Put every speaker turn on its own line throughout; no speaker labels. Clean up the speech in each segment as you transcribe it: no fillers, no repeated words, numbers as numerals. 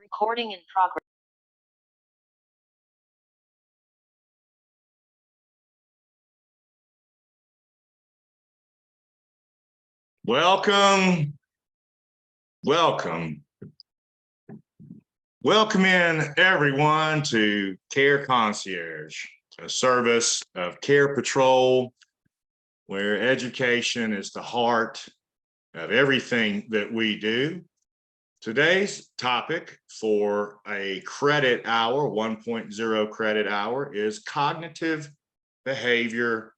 Recording in progress.
Welcome in everyone to Care Concierge, a service of CarePatrol, where education is the heart of everything that we do. Today's topic for a credit hour, 1.0 credit hour, is cognitive behavior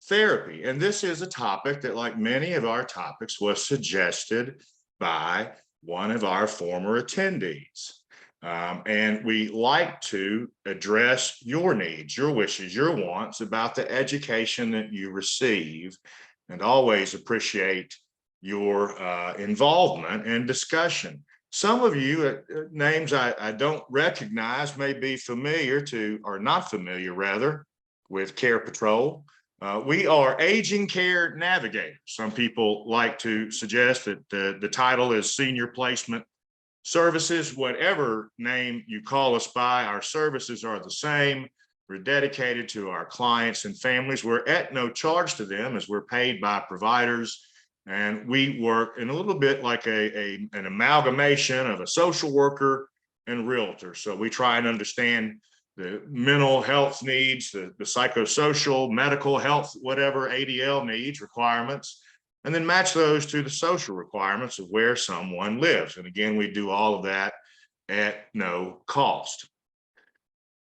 therapy. And this is a topic that, like many of our topics, was suggested by one of our former attendees. And we like to address your needs, your wishes, your wants about the education that you receive, and always appreciate your involvement and discussion. Some of you, names I don't recognize, may be familiar to, or not familiar rather, with CarePatrol. We are aging care navigators. Some people like to suggest that the title is senior placement services. Whatever name you call us by, our services are the same. We're dedicated to our clients and families. We're at no charge to them, as we're paid by providers. And we work in a little bit like an amalgamation of a social worker and realtor. So we try and understand the mental health needs, the psychosocial, medical health, whatever ADL needs, requirements, and then match those to the social requirements of where someone lives. And again, we do all of that at no cost.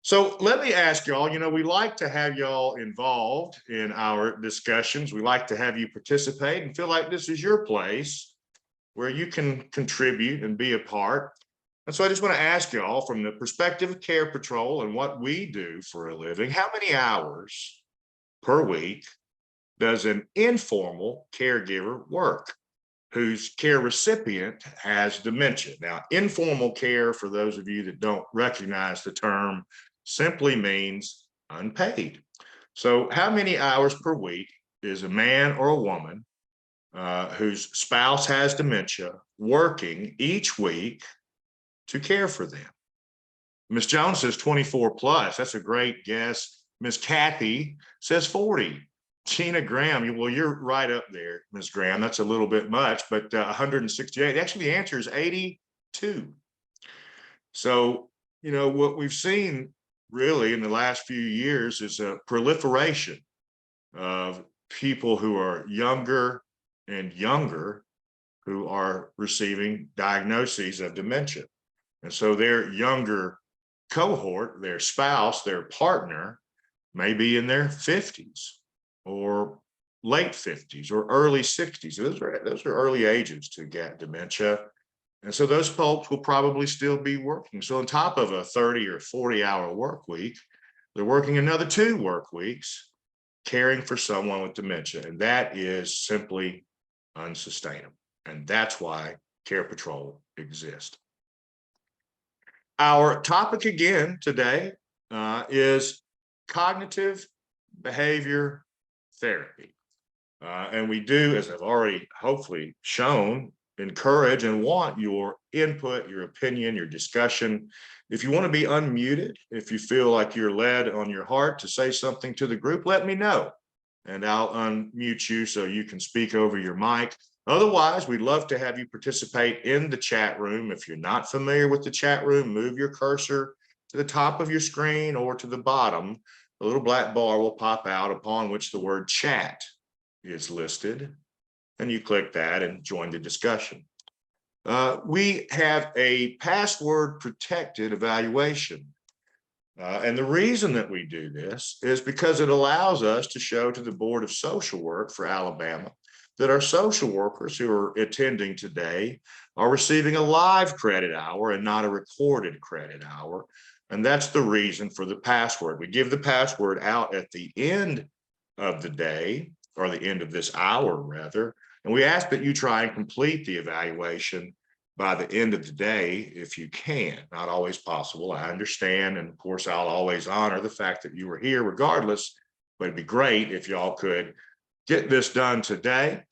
So let me ask y'all, we like to have y'all involved in our discussions. We like to have you participate and feel like this is your place where you can contribute and be a part. And so I just want to ask y'all, from the perspective of CarePatrol and what we do for a living, how many hours per week does an informal caregiver work whose care recipient has dementia? Now, informal care, for those of you that don't recognize the term, simply means unpaid. So how many hours per week is a man or a woman whose spouse has dementia working each week to care for them? Ms. Jones says 24 plus. That's a great guess. Ms. Kathy says 40. Gina Graham, well, you're right up there, Ms. Graham. That's a little bit much, but 168. Actually, the answer is 82. So, what we've seen really in the last few years is a proliferation of people who are younger and younger who are receiving diagnoses of dementia. And so their younger cohort, their spouse, their partner, may be in their 50s or late 50s or early 60s. Those are early ages to get dementia. And so those folks will probably still be working. So on top of a 30 or 40-hour work week, they're working another 2 work weeks caring for someone with dementia. And that is simply unsustainable. And that's why CarePatrol exists. Our topic again today is cognitive behavior therapy. And we do, as I've already hopefully shown, encourage and want your input, your opinion, your discussion. If you want to be unmuted, if you feel like you're led on your heart to say something to the group, let me know, and I'll unmute you so you can speak over your mic. Otherwise, we'd love to have you participate in the chat room. If you're not familiar with the chat room, move your cursor to the top of your screen or to the bottom. A little black bar will pop out upon which the word chat is listed, and you click that and join the discussion. We have a password protected evaluation. And the reason that we do this is because it allows us to show to the Board of Social Work for Alabama that our social workers who are attending today are receiving a live credit hour and not a recorded credit hour. And that's the reason for the password. We give the password out at the end of the day, or the end of this hour rather, and we ask that you try and complete the evaluation by the end of the day if you can. Not always possible, I understand, and of course I'll always honor the fact that you were here regardless, but it'd be great if y'all could get this done today.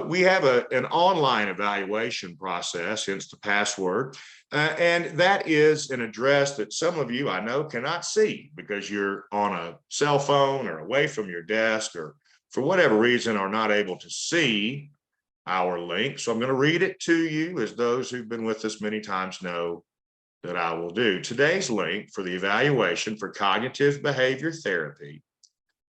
We have an online evaluation process, hence the password, and that is an address that some of you I know cannot see because you're on a cell phone or away from your desk or for whatever reason are not able to see our link. So I'm going to read it to you, as those who've been with us many times know that I will do. Today's link for the evaluation for cognitive behavior therapy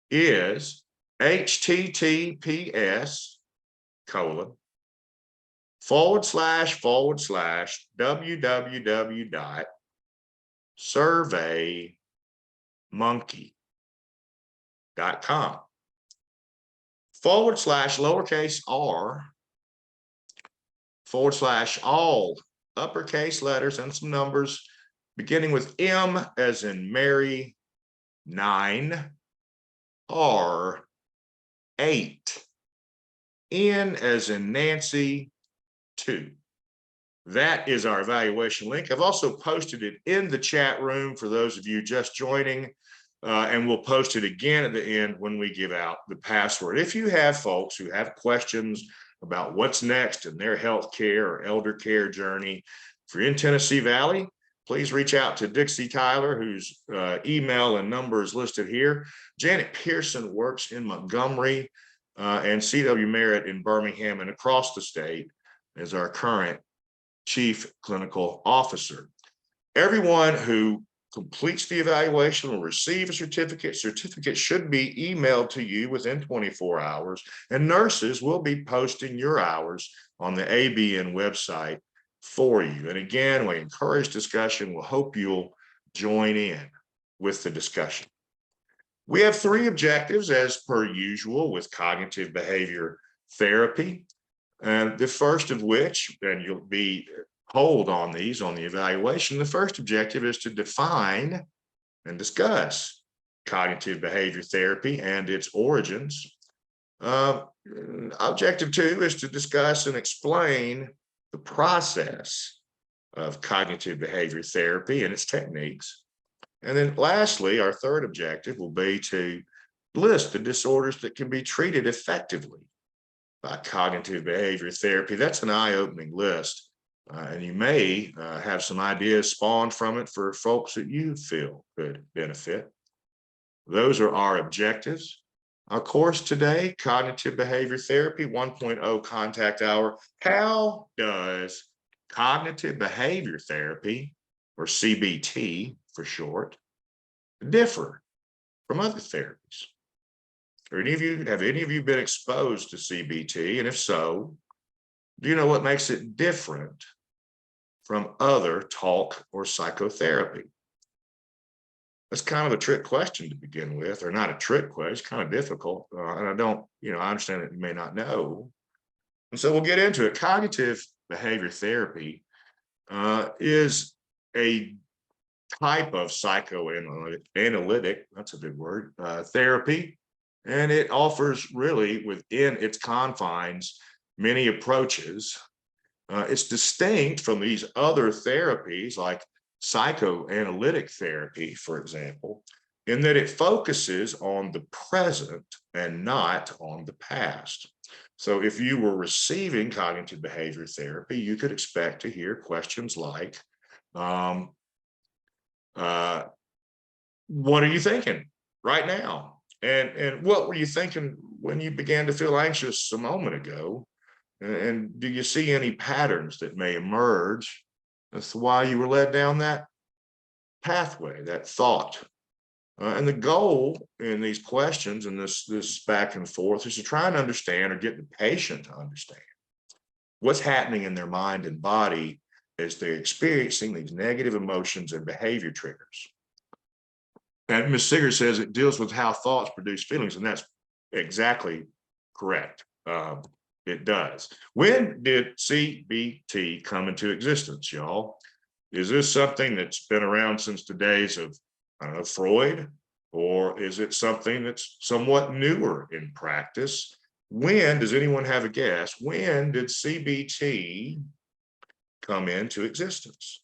is https://www.surveymonkey.com /lowercase r /all uppercase letters and some numbers beginning with M as in Mary 9, R 8, N as in Nancy 2. That is our evaluation link. I've also posted it in the chat room for those of you just joining, and we'll post it again at the end when we give out the password. If you have folks who have questions about what's next in their health care or elder care journey, if you're in Tennessee Valley, please reach out to Dixie Tyler, whose email and number is listed here. Janet Pearson works in Montgomery, and C.W. Merritt in Birmingham and across the state as our current Chief Clinical Officer. Everyone who completes the evaluation will receive a certificate. Certificate should be emailed to you within 24 hours, and nurses will be posting your hours on the ABN website for you. And again, we encourage discussion. We'll hope you'll join in with the discussion. We have 3 objectives as per usual with cognitive behavior therapy. And the first of which, and you'll be polled on these on the evaluation, the first objective is to define and discuss cognitive behavior therapy and its origins. Objective 2 is to discuss and explain the process of cognitive behavior therapy and its techniques. And then lastly, our third objective will be to list the disorders that can be treated effectively by cognitive behavior therapy. That's an eye-opening list, and you may have some ideas spawned from it for folks that you feel could benefit. Those are our objectives. Our course today, Cognitive Behavior Therapy 1.0 Contact Hour. How does cognitive behavior therapy, or CBT for short, differ from other therapies? Have any of you been exposed to CBT? And if so, do you know what makes it different from other talk or psychotherapy? That's kind of a trick question to begin with, or not a trick question, it's kind of difficult. And I understand that you may not know. And so we'll get into it. Cognitive behavior therapy is a type of psychoanalytic, that's a big word, therapy. And it offers really within its confines many approaches. It's distinct from these other therapies like psychoanalytic therapy, for example, in that it focuses on the present and not on the past. So if you were receiving cognitive behavior therapy, you could expect to hear questions like, what are you thinking right now? And what were you thinking when you began to feel anxious a moment ago? And do you see any patterns that may emerge as to why you were led down that pathway, that thought? And the goal in these questions and this back and forth is to try and understand or get the patient to understand what's happening in their mind and body as they're experiencing these negative emotions and behavior triggers. And Ms. Sigger says it deals with how thoughts produce feelings, and that's exactly correct. It does. When did CBT come into existence, y'all? Is this something that's been around since the days of, I don't know, Freud? Or is it something that's somewhat newer in practice? When, does anyone have a guess, when did CBT come into existence?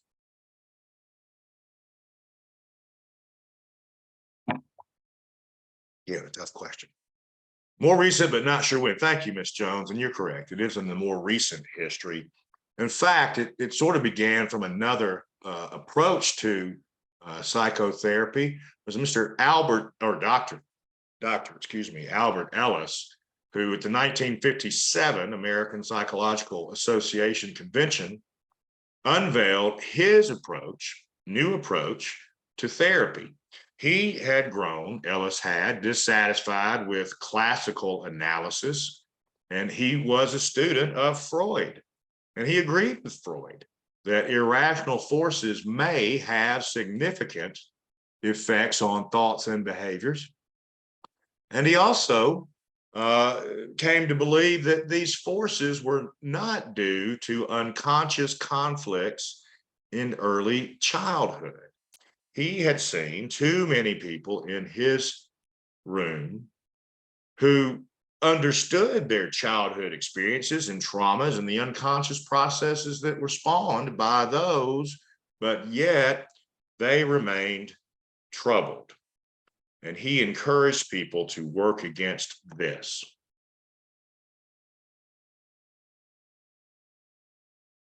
Yeah, a tough question. More recent, but not sure when. Thank you, Ms. Jones, and you're correct. It is in the more recent history. In fact, it sort of began from another approach to psychotherapy. It was Mr. Albert Ellis, who at the 1957 American Psychological Association Convention unveiled his new approach to therapy. He had grown, Ellis had, dissatisfied with classical analysis, and he was a student of Freud. And he agreed with Freud that irrational forces may have significant effects on thoughts and behaviors. And he also came to believe that these forces were not due to unconscious conflicts in early childhood. He had seen too many people in his room who understood their childhood experiences and traumas and the unconscious processes that were spawned by those, but yet they remained troubled. And he encouraged people to work against this.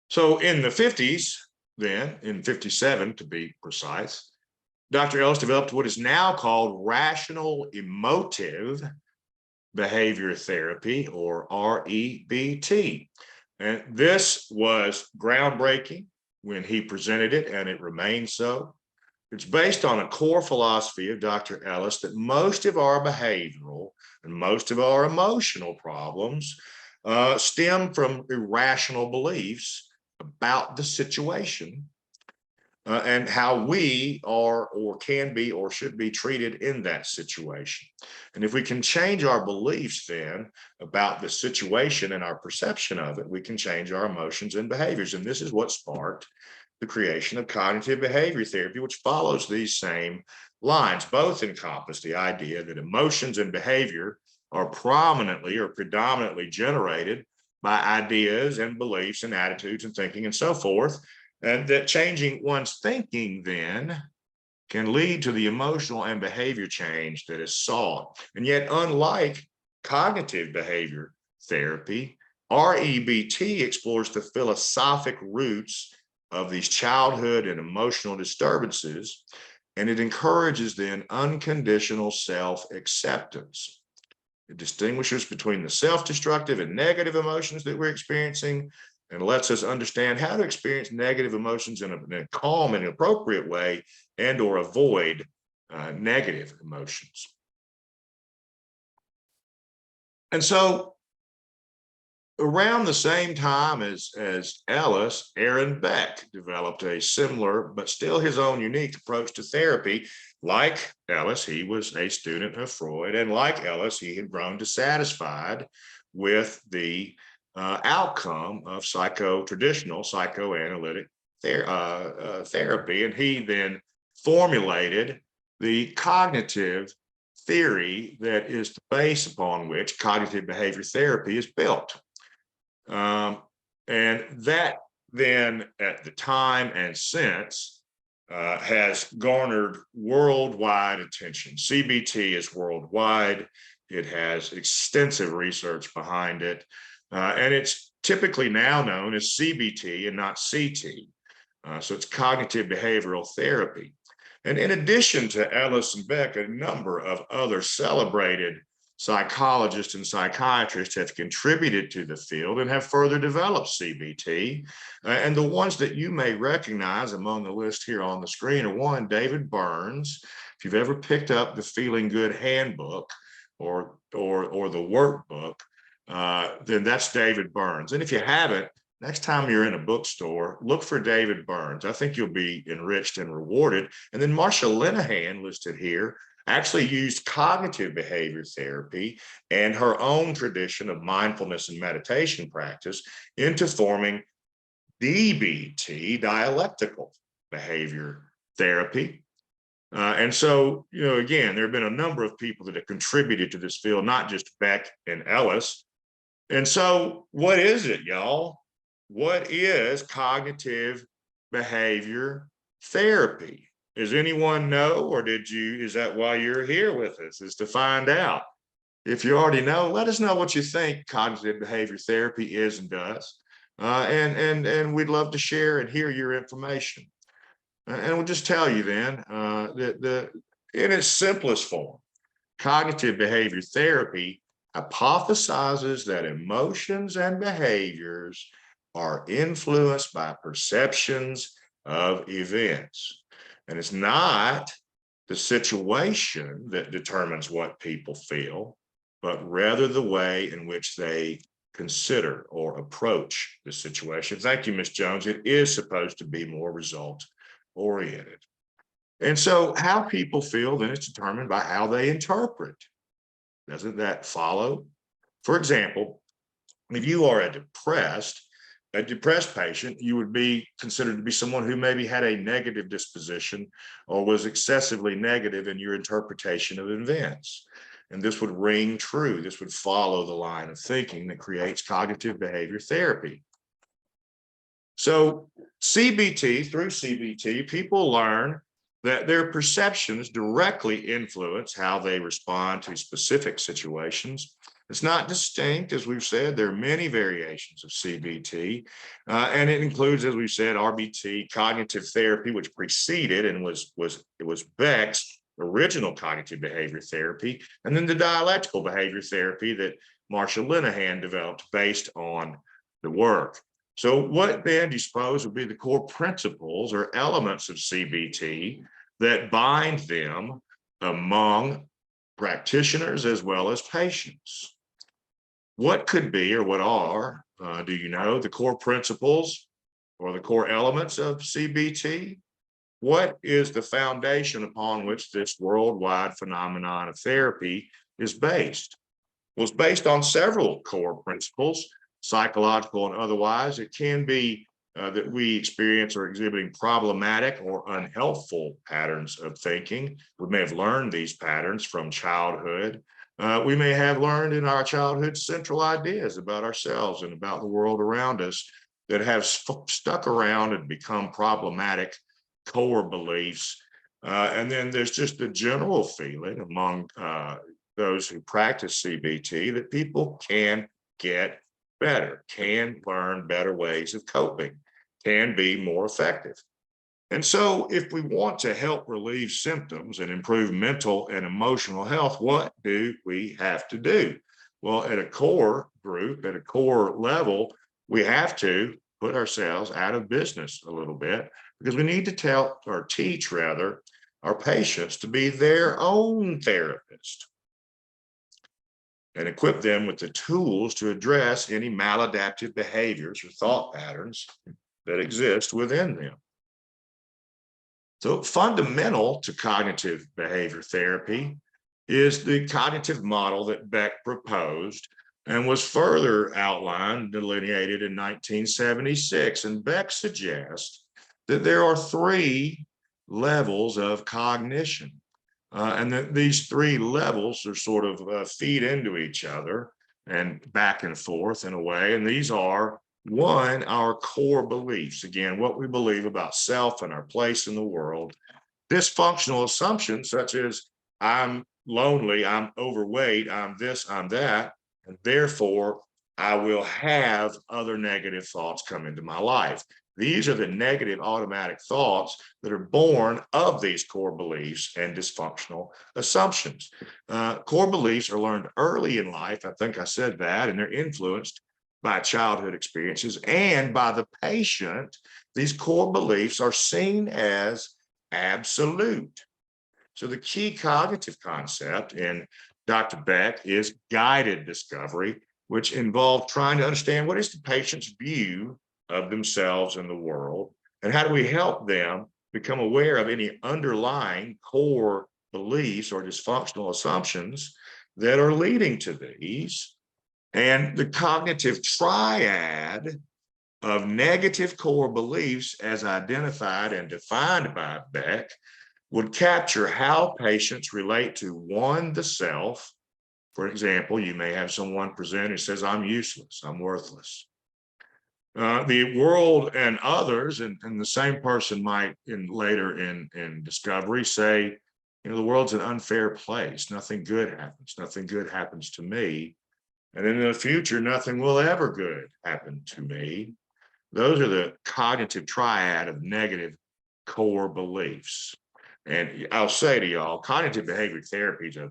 So in the 50s, then, in 57 to be precise, Dr. Ellis developed what is now called rational emotive behavior therapy, or REBT. And this was groundbreaking when he presented it, and it remains so. It's based on a core philosophy of Dr. Ellis that most of our behavioral and most of our emotional problems stem from irrational beliefs about the situation and how we are or can be or should be treated in that situation. And if we can change our beliefs then about the situation and our perception of it, we can change our emotions and behaviors. And this is what sparked the creation of cognitive behavior therapy, which follows these same lines. Both encompass the idea that emotions and behavior are prominently or predominantly generated by ideas and beliefs and attitudes and thinking and so forth, and that changing one's thinking then can lead to the emotional and behavior change that is sought. And yet, unlike cognitive behavior therapy, REBT explores the philosophic roots of these childhood and emotional disturbances, and it encourages then unconditional self-acceptance. It distinguishes between the self-destructive and negative emotions that we're experiencing, and lets us understand how to experience negative emotions in a calm and appropriate way, and or avoid negative emotions. And so around the same time as Ellis, Aaron Beck developed a similar, but still his own unique approach to therapy. Like Ellis, he was a student of Freud, and like Ellis, he had grown dissatisfied with the outcome of traditional psychoanalytic therapy. And he then formulated the cognitive theory that is the base upon which cognitive behavior therapy is built. And that then at the time and since has garnered worldwide attention. CBT is worldwide. It has extensive research behind it. And it's typically now known as CBT and not CT. So it's cognitive behavioral therapy. And in addition to Ellis and Beck, a number of other celebrated psychologists and psychiatrists have contributed to the field and have further developed CBT. And the ones that you may recognize among the list here on the screen are one, David Burns. If you've ever picked up the Feeling Good Handbook or the workbook, then that's David Burns. And if you haven't, next time you're in a bookstore, look for David Burns. I think you'll be enriched and rewarded. And then Marsha Linehan, listed here, actually used cognitive behavior therapy and her own tradition of mindfulness and meditation practice into forming DBT, dialectical behavior therapy. And so, again, there have been a number of people that have contributed to this field, not just Beck and Ellis. And so what is it, y'all? What is cognitive behavior therapy? Does anyone know, or is that why you're here with us, is to find out? If you already know, let us know what you think cognitive behavior therapy is and does. And we'd love to share and hear your information. And we'll just tell you then that in its simplest form, cognitive behavior therapy hypothesizes that emotions and behaviors are influenced by perceptions of events. And it's not the situation that determines what people feel, but rather the way in which they consider or approach the situation. Thank you, Ms. Jones. It is supposed to be more result oriented. And so how people feel then is determined by how they interpret. Doesn't that follow? For example, if you are a depressed patient, you would be considered to be someone who maybe had a negative disposition or was excessively negative in your interpretation of events. And this would ring true. This would follow the line of thinking that creates cognitive behavior therapy. So through CBT, people learn that their perceptions directly influence how they respond to specific situations. It's not distinct, as we've said. There are many variations of CBT, and it includes, as we've said, RBT, cognitive therapy, which preceded and was Beck's original cognitive behavior therapy, and then the dialectical behavior therapy that Marsha Linehan developed based on the work. So what then do you suppose would be the core principles or elements of CBT that bind them among practitioners as well as patients? What could be, or what are, do you know, the core principles or the core elements of CBT? What is the foundation upon which this worldwide phenomenon of therapy is based? Well, it's based on several core principles, psychological and otherwise. It can be that we experience or exhibiting problematic or unhelpful patterns of thinking. We may have learned these patterns from childhood. We may have learned in our childhood central ideas about ourselves and about the world around us that have stuck around and become problematic core beliefs. And then there's just a general feeling among those who practice CBT that people can get better, can learn better ways of coping, can be more effective. And so if we want to help relieve symptoms and improve mental and emotional health, what do we have to do? Well, at a core group, at a core level, we have to put ourselves out of business a little bit, because we need to teach our patients to be their own therapist and equip them with the tools to address any maladaptive behaviors or thought patterns that exist within them. So fundamental to cognitive behavior therapy is the cognitive model that Beck proposed and was further outlined, delineated in 1976. And Beck suggests that there are three levels of cognition. And that these three levels are sort of feed into each other and back and forth in a way. And these are, one, our core beliefs. Again, what we believe about self and our place in the world. Dysfunctional assumptions such as I'm lonely, I'm overweight, I'm this, I'm that, and therefore I will have other negative thoughts come into my life. These are the negative automatic thoughts that are born of these core beliefs and dysfunctional assumptions. Core beliefs are learned early in life. I think I said that, and they're influenced by childhood experiences and by the patient. These core beliefs are seen as absolute. So the key cognitive concept in Dr. Beck is guided discovery, which involved trying to understand what is the patient's view of themselves and the world, and how do we help them become aware of any underlying core beliefs or dysfunctional assumptions that are leading to these. And the cognitive triad of negative core beliefs, as identified and defined by Beck, would capture how patients relate to, one, the self. For example, you may have someone present who says, I'm useless, I'm worthless. The world and others, and the same person might later in discovery say, The world's an unfair place. Nothing good happens. Nothing good happens to me. And in the future, nothing will ever good happen to me. Those are the cognitive triad of negative core beliefs. And I'll say to y'all, cognitive behavior therapy is a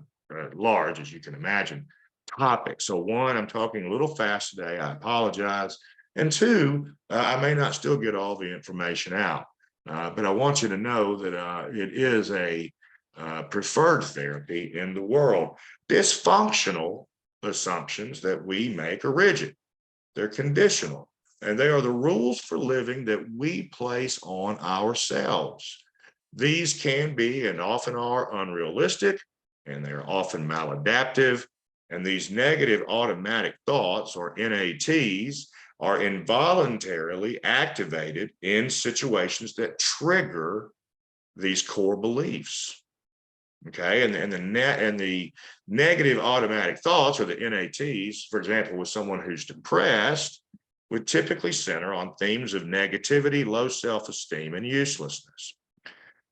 large, as you can imagine, topic. So one, I'm talking a little fast today. I apologize. And two, I may not still get all the information out, but I want you to know that it is a preferred therapy in the world. Dysfunctional assumptions that we make are rigid. They're conditional, and they are the rules for living that we place on ourselves. These can be and often are unrealistic, and they are often maladaptive. And these negative automatic thoughts, or NATs, are involuntarily activated in situations that trigger these core beliefs. Okay, and the negative automatic thoughts, or the NATs, for example, with someone who's depressed, would typically center on themes of negativity, low self-esteem, and uselessness.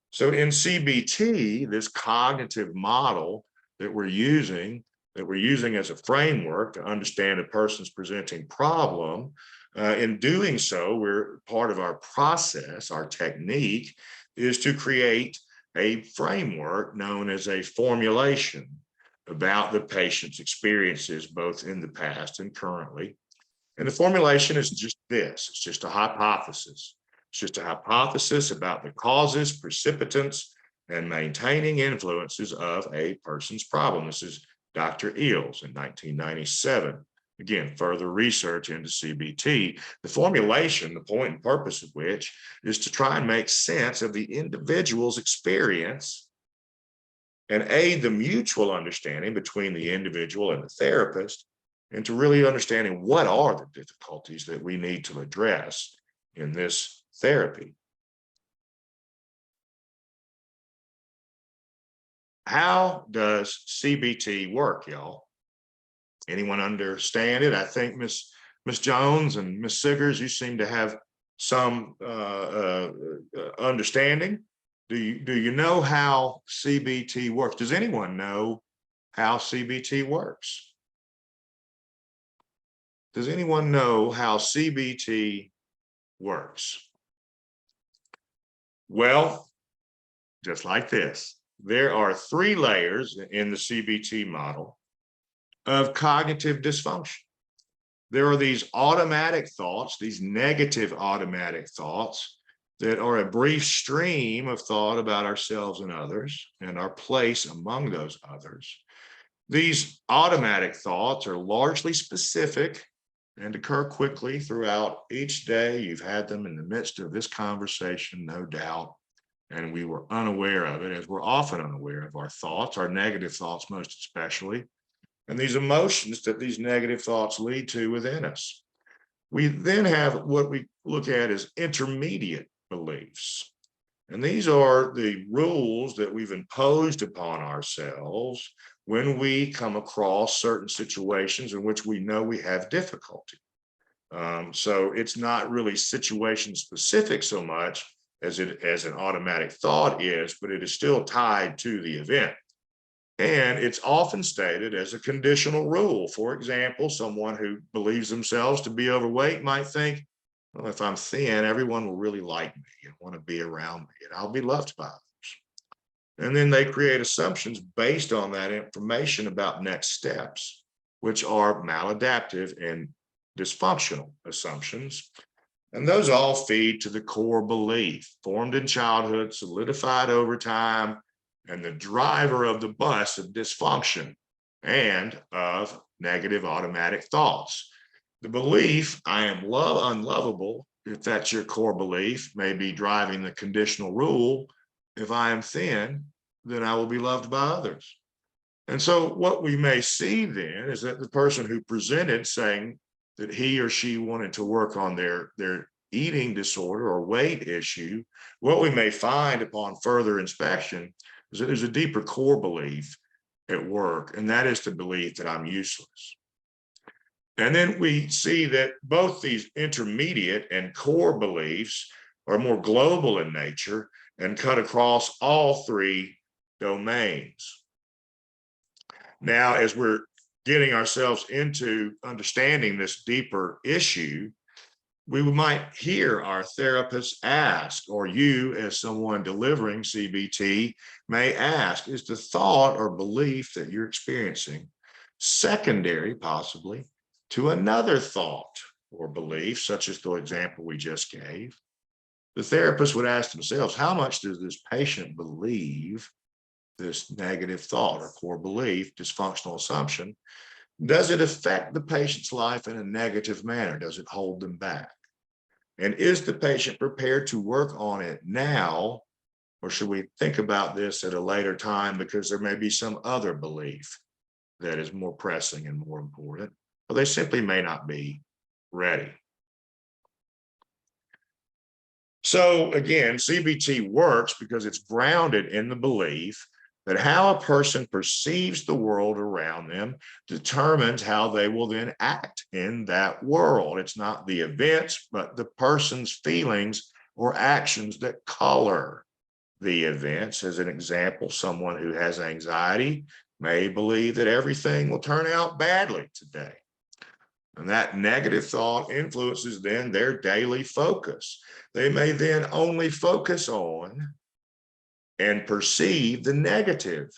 So in CBT, this cognitive model that we're using as a framework to understand a person's presenting problem, in doing so, part of our process, our technique, is to create a framework known as a formulation about the patient's experiences, both in the past and currently. And the formulation is just this. It's just a hypothesis. It's just a hypothesis about the causes, precipitants, and maintaining influences of a person's problem. This is Dr. Eels in 1997. Again, further research into CBT. The formulation, the point and purpose of which is to try and make sense of the individual's experience and aid the mutual understanding between the individual and the therapist, and to really understanding what are the difficulties that we need to address in this therapy. How does CBT work, y'all? Anyone understand it? I think Miss Jones and Miss Siggers, you seem to have some understanding. Do you know how CBT works? Does anyone know how CBT works? Does anyone know how CBT works? Well, just like this, there are 3 layers in the CBT model of cognitive dysfunction. There are these automatic thoughts, these negative automatic thoughts that are a brief stream of thought about ourselves and others and our place among those others. These automatic thoughts are largely specific and occur quickly throughout each day. You've had them in the midst of this conversation, no doubt, and we were unaware of it, as we're often unaware of our thoughts, our negative thoughts most especially, and these emotions that these negative thoughts lead to within us. We then have what we look at as intermediate beliefs. And these are the rules that we've imposed upon ourselves when we come across certain situations in which we know we have difficulty. So it's not really situation specific so much as an automatic thought is, but it is still tied to the event. And it's often stated as a conditional rule. For example, someone who believes themselves to be overweight might think, well, if I'm thin, everyone will really like me and want to be around me, and I'll be loved by others. And then they create assumptions based on that information about next steps, which are maladaptive and dysfunctional assumptions. And those all feed to the core belief formed in childhood, solidified over time, and the driver of the bus of dysfunction and of negative automatic thoughts. The belief, I am unlovable, if that's your core belief, may be driving the conditional rule. If I am thin, then I will be loved by others. And so what we may see then is that the person who presented saying that he or she wanted to work on their eating disorder or weight issue, what we may find upon further inspection is that there's a deeper core belief at work, and that is the belief that I'm useless. And then we see that both these intermediate and core beliefs are more global in nature and cut across all 3 domains. Now, as we're getting ourselves into understanding this deeper issue, we might hear our therapist ask, or you as someone delivering CBT may ask, is the thought or belief that you're experiencing secondary possibly to another thought or belief, such as the example we just gave? The therapist would ask themselves, how much does this patient believe this negative thought or core belief, dysfunctional assumption? Does it affect the patient's life in a negative manner? Does it hold them back? And is the patient prepared to work on it now, or should we think about this at a later time because there may be some other belief that is more pressing and more important, or they simply may not be ready? So again, CBT works because it's grounded in the belief that how a person perceives the world around them determines how they will then act in that world. It's not the events, but the person's feelings or actions that color the events. As an example, someone who has anxiety may believe that everything will turn out badly today. And that negative thought influences then their daily focus. They may then only focus on and perceive the negative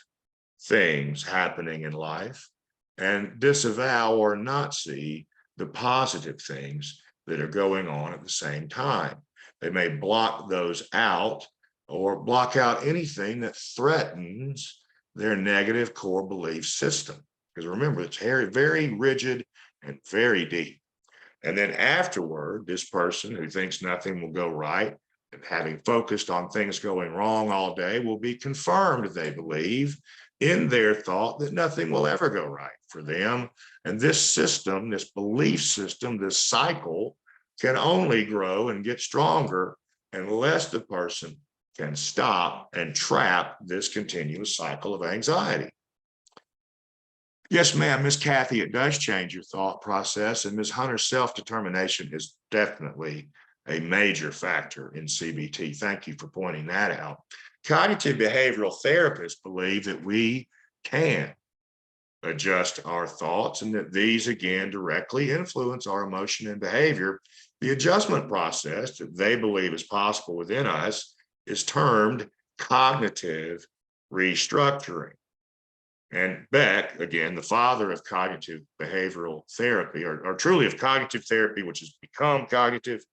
things happening in life and disavow or not see the positive things that are going on at the same time. They may block those out or block out anything that threatens their negative core belief system. Because remember, it's very, very rigid and very deep. And then afterward, this person who thinks nothing will go right and having focused on things going wrong all day will be confirmed, they believe, in their thought that nothing will ever go right for them. And this system, this belief system, this cycle can only grow and get stronger unless the person can stop and trap this continuous cycle of anxiety. Yes, ma'am, Miss Kathy, it does change your thought process, and Ms. Hunter's self-determination is definitely a major factor in CBT. Thank you for pointing that out. Cognitive behavioral therapists believe that we can adjust our thoughts and that these, again, directly influence our emotion and behavior. The adjustment process that they believe is possible within us is termed cognitive restructuring. And Beck, again, the father of cognitive behavioral therapy, or truly of cognitive therapy, which has become cognitive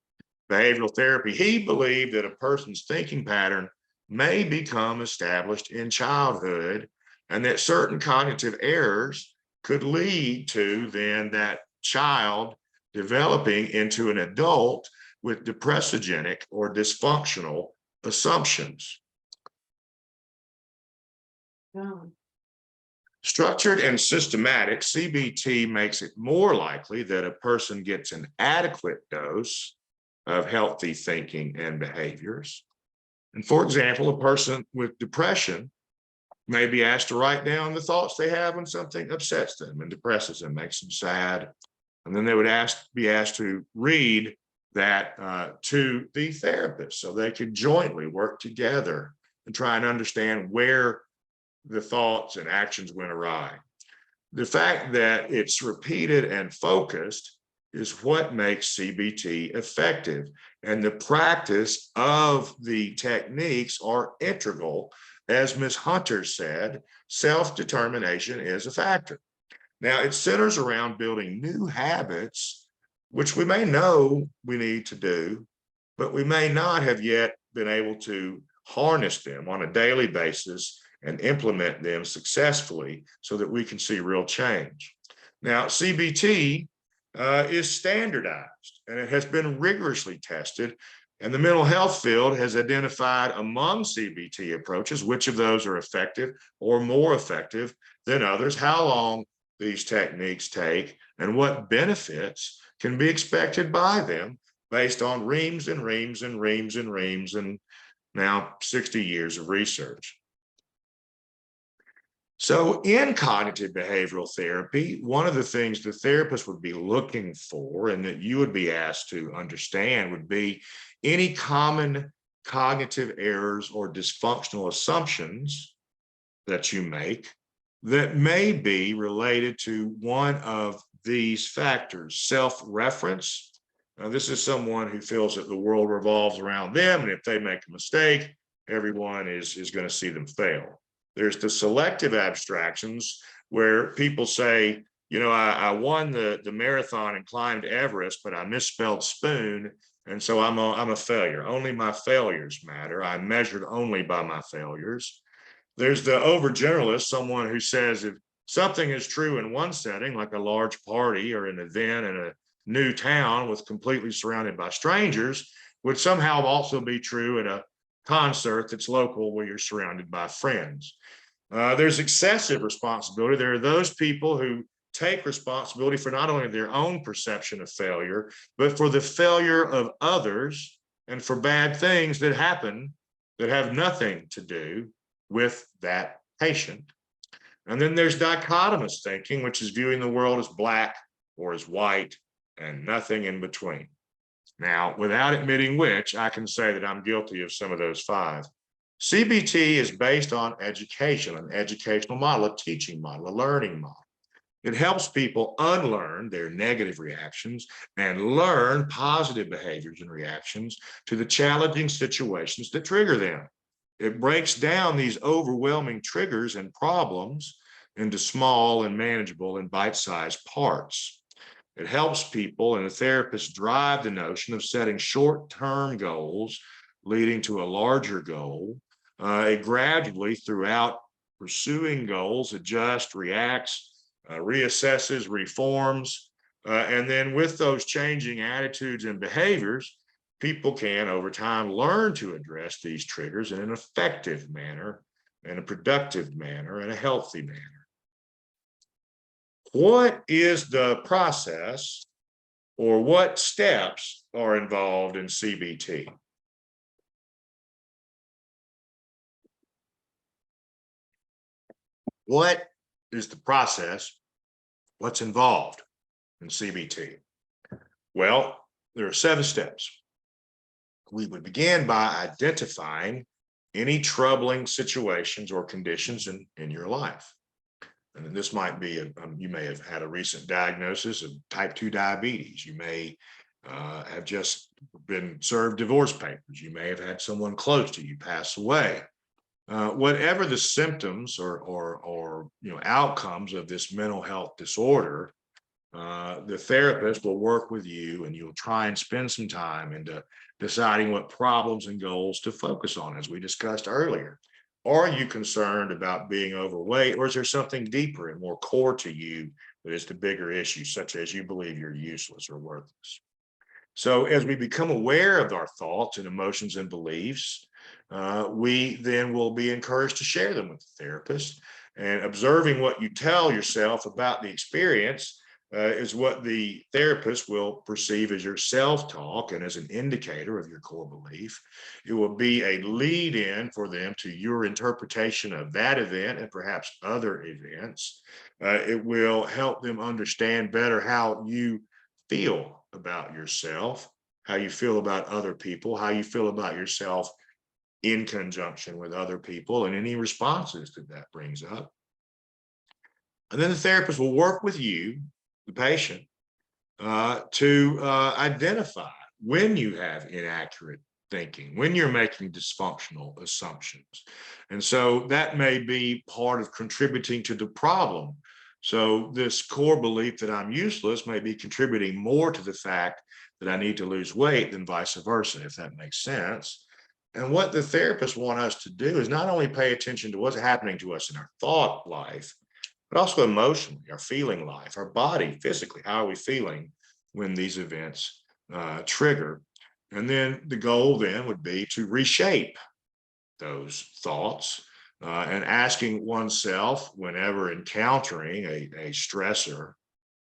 behavioral therapy, he believed that a person's thinking pattern may become established in childhood and that certain cognitive errors could lead to then that child developing into an adult with depressogenic or dysfunctional assumptions.
Oh.
Structured and systematic, CBT makes it more likely that a person gets an adequate dose of healthy thinking and behaviors. And for example, a person with depression may be asked to write down the thoughts they have when something upsets them and depresses them, makes them sad. And then they would be asked to read that to the therapist so they could jointly work together and try and understand where the thoughts and actions went awry. The fact that it's repeated and focused is what makes CBT effective. And the practice of the techniques are integral. As Ms. Hunter said, self-determination is a factor. Now, it centers around building new habits, which we may know we need to do, but we may not have yet been able to harness them on a daily basis and implement them successfully so that we can see real change. Now, CBT is standardized and it has been rigorously tested, and the mental health field has identified among CBT approaches which of those are effective or more effective than others, how long these techniques take, and what benefits can be expected by them based on reams and reams and reams and reams and now 60 years of research. So in cognitive behavioral therapy, one of the things the therapist would be looking for and that you would be asked to understand would be any common cognitive errors or dysfunctional assumptions that you make that may be related to one of these factors: self-reference. This is someone who feels that the world revolves around them, and if they make a mistake, everyone is going to see them fail. There's the selective abstractions where people say, I won the marathon and climbed Everest, but I misspelled spoon, and so I'm a failure. Only my failures matter. I'm measured only by my failures. There's the overgeneralist, someone who says if something is true in one setting, like a large party or an event in a new town with completely surrounded by strangers, would somehow also be true at a concert that's local where you're surrounded by friends. There's excessive responsibility. There are those people who take responsibility for not only their own perception of failure, but for the failure of others and for bad things that happen that have nothing to do with that patient. And then there's dichotomous thinking, which is viewing the world as black or as white and nothing in between. Now, without admitting which, I can say that I'm guilty of some of those five. CBT is based on education, an educational model, a teaching model, a learning model. It helps people unlearn their negative reactions and learn positive behaviors and reactions to the challenging situations that trigger them. It breaks down these overwhelming triggers and problems into small and manageable and bite-sized parts. It helps people and the therapist drive the notion of setting short-term goals leading to a larger goal. It gradually, throughout pursuing goals, adjusts, reacts, reassesses, reforms, and then with those changing attitudes and behaviors, people can, over time, learn to address these triggers in an effective manner, in a productive manner, in a healthy manner. What is the process or what steps are involved in CBT? What is the process? What's involved in CBT? Well, there are 7 steps. We would begin by identifying any troubling situations or conditions in your life. And this might be, you may have had a recent diagnosis of type 2 diabetes. You may have just been served divorce papers. You may have had someone close to you pass away. Whatever the symptoms or outcomes of this mental health disorder, the therapist will work with you and you'll try and spend some time into deciding what problems and goals to focus on, as we discussed earlier. Are you concerned about being overweight, or is there something deeper and more core to you that is the bigger issue, such as you believe you're useless or worthless? So as we become aware of our thoughts and emotions and beliefs, we then will be encouraged to share them with the therapist. And observing what you tell yourself about the experience is what the therapist will perceive as your self-talk and as an indicator of your core belief. It will be a lead-in for them to your interpretation of that event and perhaps other events. It will help them understand better how you feel about yourself, how you feel about other people, how you feel about yourself in conjunction with other people, and any responses that brings up. And then the therapist will work with you, the patient, to identify when you have inaccurate thinking, when you're making dysfunctional assumptions. And so that may be part of contributing to the problem. So this core belief that I'm useless may be contributing more to the fact that I need to lose weight than vice versa, if that makes sense. And what the therapists want us to do is not only pay attention to what's happening to us in our thought life, but also emotionally, our feeling life, our body, physically, how are we feeling when these events trigger? And then the goal then would be to reshape those thoughts and asking oneself whenever encountering a stressor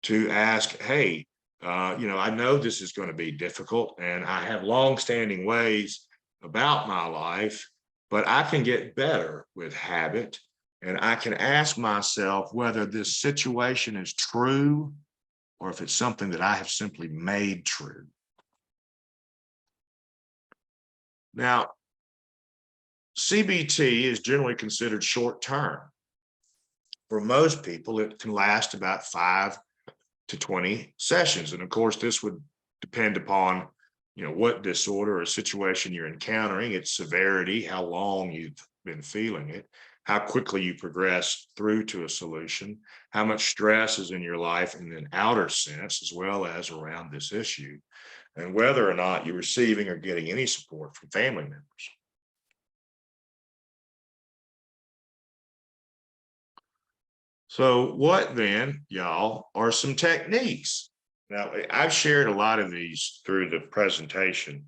to ask, hey, I know this is going to be difficult and I have longstanding ways about my life, but I can get better with habit. And I can ask myself whether this situation is true or if it's something that I have simply made true. Now, CBT is generally considered short term. For most people, it can last about 5 to 20 sessions. And of course, this would depend upon, what disorder or situation you're encountering, its severity, how long you've been feeling it, how quickly you progress through to a solution, how much stress is in your life in an outer sense, as well as around this issue, and whether or not you're receiving or getting any support from family members. So what then, y'all, are some techniques? Now, I've shared a lot of these through the presentation,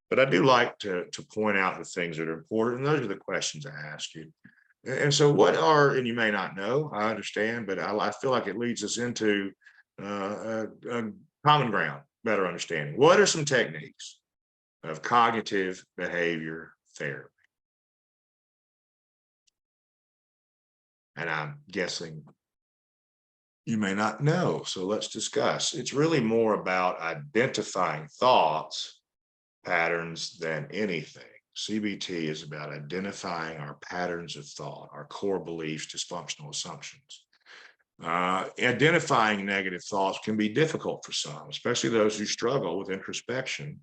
but I do like to point out the things that are important, and those are the questions I ask you. And so what are, and you may not know, I understand, but I feel like it leads us into a common ground, better understanding. What are some techniques of cognitive behavior therapy? And I'm guessing you may not know, so let's discuss. It's really more about identifying thoughts, patterns than anything. CBT is about identifying our patterns of thought, our core beliefs, dysfunctional assumptions. Identifying negative thoughts can be difficult for some, especially those who struggle with introspection,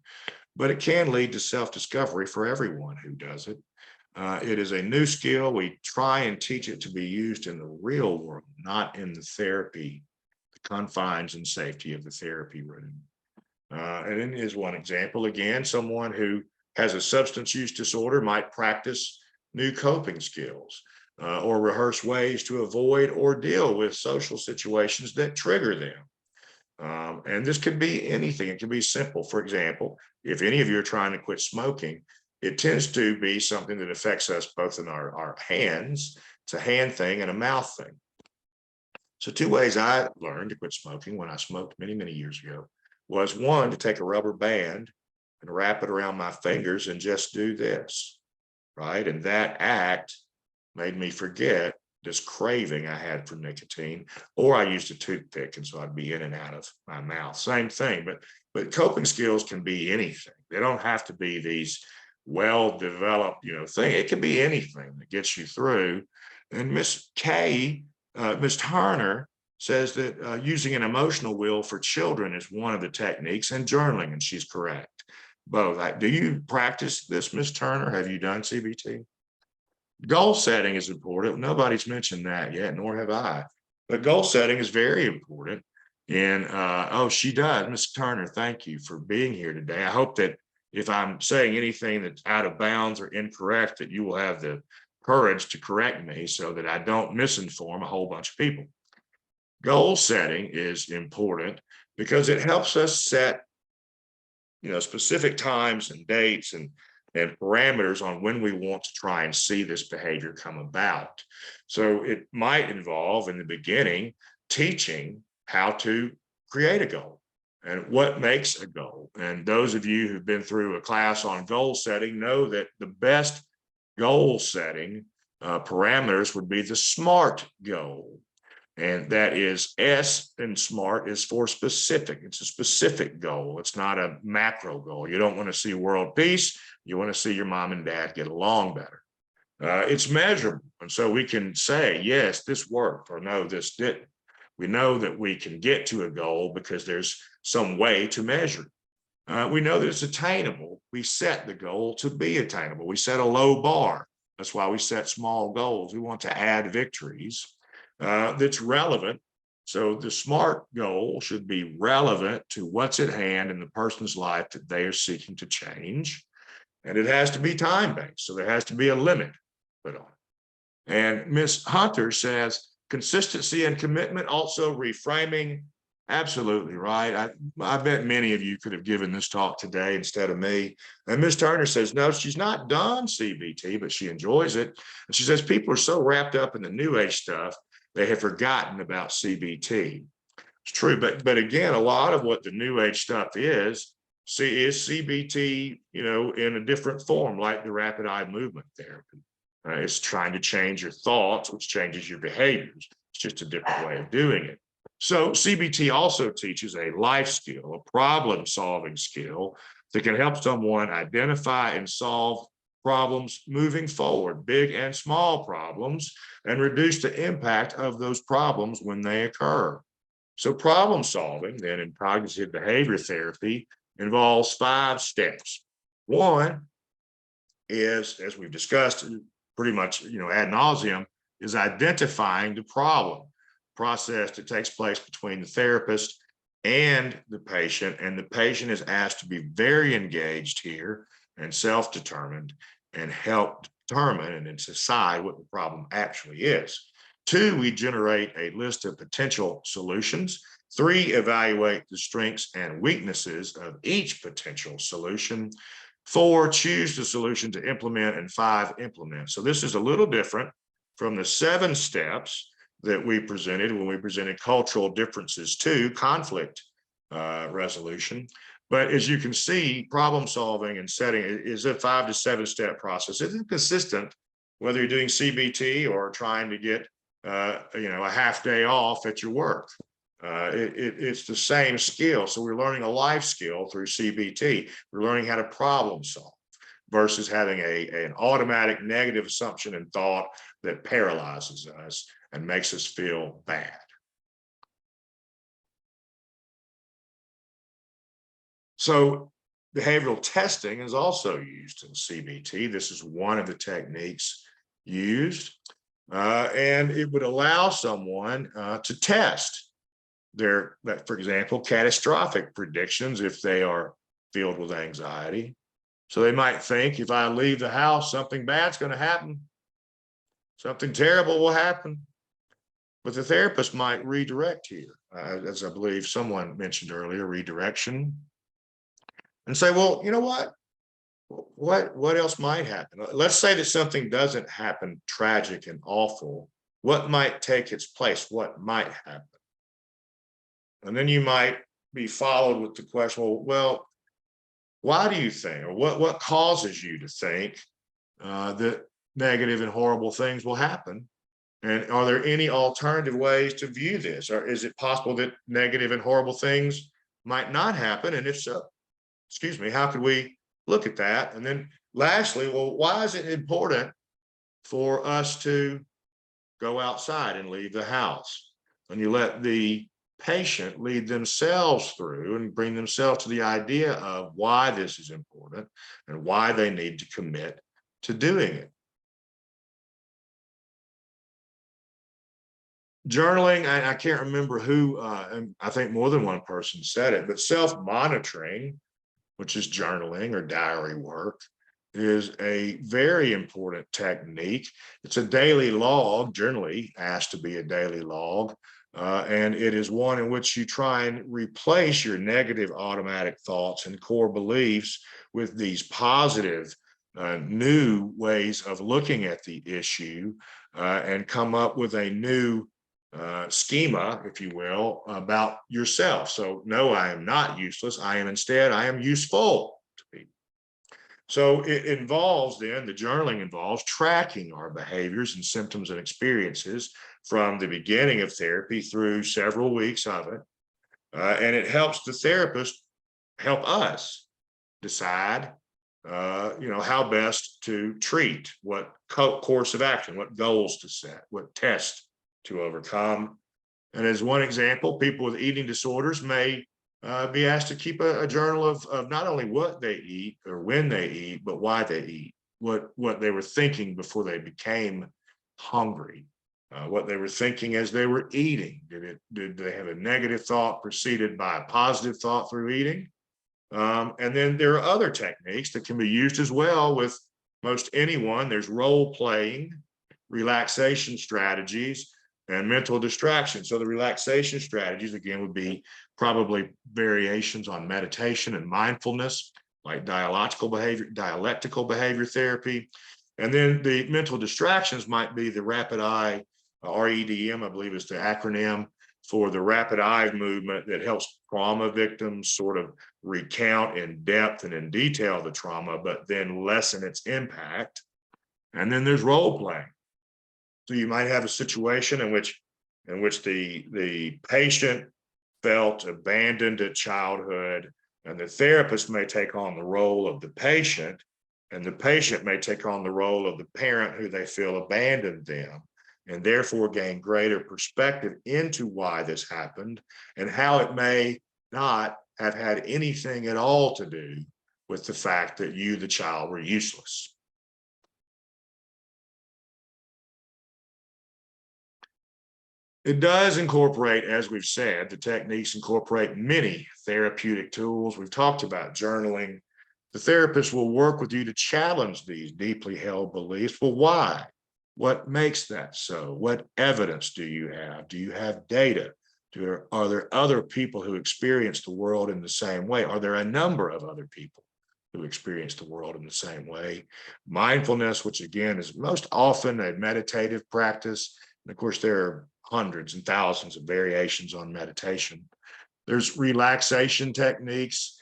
but it can lead to self-discovery for everyone who does it. It is a new skill. We try and teach it to be used in the real world, not in the therapy, the confines and safety of the therapy room. And then here's one example. Again, someone who has a substance use disorder might practice new coping skills or rehearse ways to avoid or deal with social situations that trigger them. And this could be anything. It can be simple. For example, if any of you are trying to quit smoking, it tends to be something that affects us both in our hands. It's a hand thing and a mouth thing. So 2 ways I learned to quit smoking when I smoked many, many years ago was, one, to take a rubber band and wrap it around my fingers and just do this, right? And that act made me forget this craving I had for nicotine, or I used a toothpick, and so I'd be in and out of my mouth. Same thing, but coping skills can be anything. They don't have to be these well-developed, thing. It can be anything that gets you through. And Miss Turner says that using an emotional wheel for children is one of the techniques, and journaling, and she's correct. Both. Do you practice this, Miss Turner? Have you done CBT? Goal setting is important. Nobody's mentioned that yet, nor have I. But goal setting is very important. And oh, she does. Miss Turner, thank you for being here today. I hope that if I'm saying anything that's out of bounds or incorrect, that you will have the courage to correct me so that I don't misinform a whole bunch of people. Goal setting is important because it helps us set, specific times and dates and parameters on when we want to try and see this behavior come about. So it might involve, in the beginning, teaching how to create a goal and what makes a goal. And those of you who've been through a class on goal setting know that the best goal setting parameters would be the SMART goal. And that is, S in SMART is for specific. It's a specific goal. It's not a macro goal. You don't want to see world peace. You want to see your mom and dad get along better. It's measurable. And so we can say, yes, this worked, or no, this didn't. We know that we can get to a goal because there's some way to measure it. We know that it's attainable. We set the goal to be attainable. We set a low bar. That's why we set small goals. We want to add victories. That's relevant. So the SMART goal should be relevant to what's at hand in the person's life that they are seeking to change. And it has to be time-based. So there has to be a limit put on it. And Ms. Hunter says, consistency and commitment, also reframing. Absolutely right. I bet many of you could have given this talk today instead of me. And Ms. Turner says, no, she's not done CBT, but she enjoys it. And she says, people are so wrapped up in the new age stuff, they have forgotten about CBT. It's true, but again, a lot of what the new age stuff is CBT, in a different form, like the rapid eye movement therapy. It's trying to change your thoughts, which changes your behaviors. It's just a different way of doing it. So CBT also teaches a life skill, a problem-solving skill that can help someone identify and solve problems moving forward, big and small problems, and reduce the impact of those problems when they occur. So problem solving then in cognitive behavior therapy involves 5 steps. One is, as we've discussed pretty much, ad nauseum, is identifying the problem process that takes place between the therapist and the patient is asked to be very engaged here and self-determined and help determine and then decide what the problem actually is. 2, we generate a list of potential solutions. 3, evaluate the strengths and weaknesses of each potential solution. 4, choose the solution to implement, and 5, implement. So this is a little different from the 7 steps that we presented when we presented cultural differences to conflict resolution. But as you can see, problem solving and setting is a 5 to 7 step process. It's consistent whether you're doing CBT or trying to get a half day off at your work. It's the same skill. So we're learning a life skill through CBT. We're learning how to problem solve versus having an automatic negative assumption and thought that paralyzes us and makes us feel bad. So behavioral testing is also used in CBT. This is one of the techniques used, and it would allow someone to test their, for example, catastrophic predictions if they are filled with anxiety. So they might think, if I leave the house, something bad's going to happen. Something terrible will happen. But the therapist might redirect here, as I believe someone mentioned earlier, redirection, and say, well, you know what? What else might happen? Let's say that something doesn't happen tragic and awful. What might take its place? What might happen? And then you might be followed with the question, well, why do you think, or what causes you to think that negative and horrible things will happen? And are there any alternative ways to view this? Or is it possible that negative and horrible things might not happen? And if so, how could we look at that? And then lastly, well, why is it important for us to go outside and leave the house? And you let the patient lead themselves through and bring themselves to the idea of why this is important and why they need to commit to doing it. Journaling, I can't remember who, and I think more than one person said it, but self-monitoring, which is journaling or diary work, is a very important technique. It's a daily log, generally asked to be a daily log, and it is one in which you try and replace your negative automatic thoughts and core beliefs with these positive new ways of looking at the issue and come up with a new schema, if you will, about yourself. So no, I am not useless. I am useful to people. So it involves then, the journaling involves tracking our behaviors and symptoms and experiences from the beginning of therapy through several weeks of it. And it helps the therapist help us decide, how best to treat, what course of action, what goals to set, what tests to overcome. And as one example, people with eating disorders may be asked to keep a journal of not only what they eat or when they eat, but why they eat, what they were thinking before they became hungry, what they were thinking as they were eating. Did they have a negative thought preceded by a positive thought through eating? And then there are other techniques that can be used as well with most anyone. There's role playing, relaxation strategies, and mental distraction. So the relaxation strategies, again, would be probably variations on meditation and mindfulness, like dialectical behavior therapy. And then the mental distractions might be the rapid eye, REDM, I believe is the acronym for the rapid eye movement that helps trauma victims sort of recount in depth and in detail the trauma, but then lessen its impact. And then there's role playing. So you might have a situation in which the patient felt abandoned at childhood, and the therapist may take on the role of the patient And the patient may take on the role of the parent who they feel abandoned them, and therefore gain greater perspective into why this happened and how it may not have had anything at all to do with the fact that you, the child, were useless. It does incorporate, as we've said, the techniques incorporate many therapeutic tools. We've talked about journaling. The therapist will work with you to challenge these deeply held beliefs. Well, why? What makes that so? What evidence do you have? Do you have data? Are there other people who experience the world in the same way? Are there a number of other people who experience the world in the same way? Mindfulness, which again is most often a meditative practice. And of course, there are hundreds and thousands of variations on meditation. There's relaxation techniques,